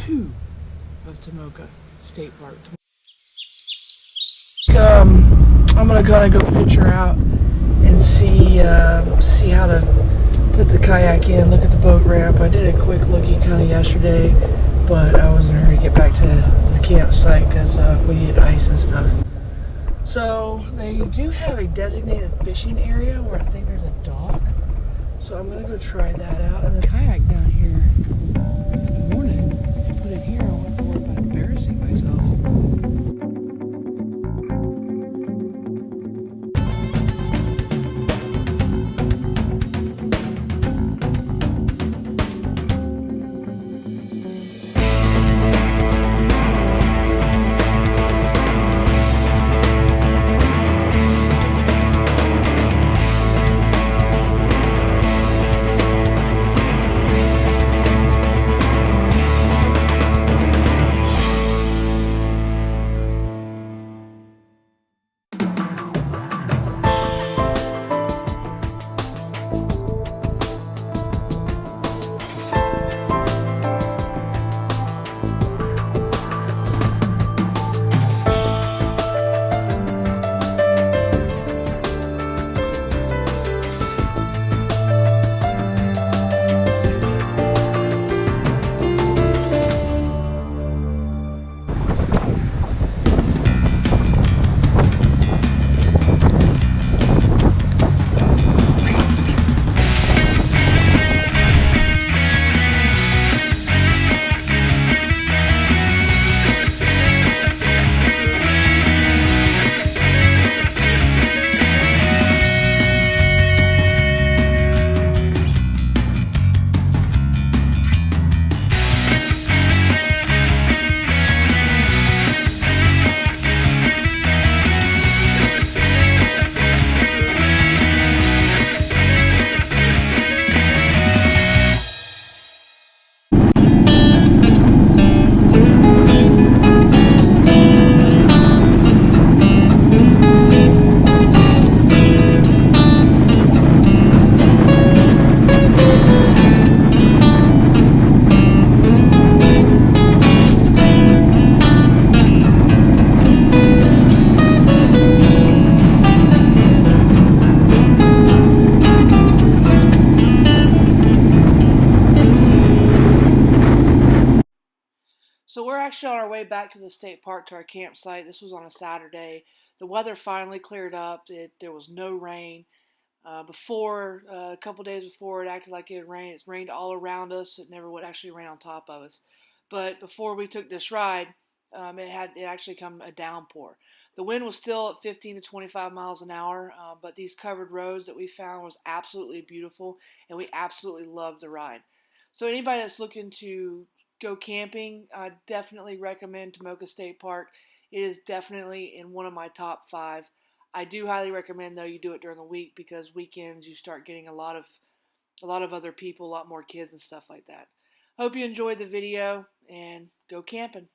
2 of Tomoka State Park. I'm gonna kind of go venture out and see how to put the kayak in, look at the boat ramp. I did a quick looky kind of yesterday, but I was in a hurry to get back to the campsite because we needed ice and stuff. So they do have a designated fishing area where I think there's a dock. So I'm gonna go try that out. And the kayak down here in the morning, if you put it here, I won't have to worry about embarrassing myself. So we're actually on our way back to the state park to our campsite. This was on a Saturday. The weather finally cleared up. There was no rain. A couple days before, it acted like it rained. It's rained all around us. It never would actually rain on top of us. But before we took this ride, it actually come a downpour. The wind was still at 15 to 25 miles an hour, but these covered roads that we found was absolutely beautiful, and we absolutely loved the ride. So anybody that's looking to go camping, I definitely recommend Tomoka State Park. It is definitely in one of my top 5. I do highly recommend though you do it during the week because weekends you start getting a lot of other people, a lot more kids and stuff like that. Hope you enjoyed the video and go camping.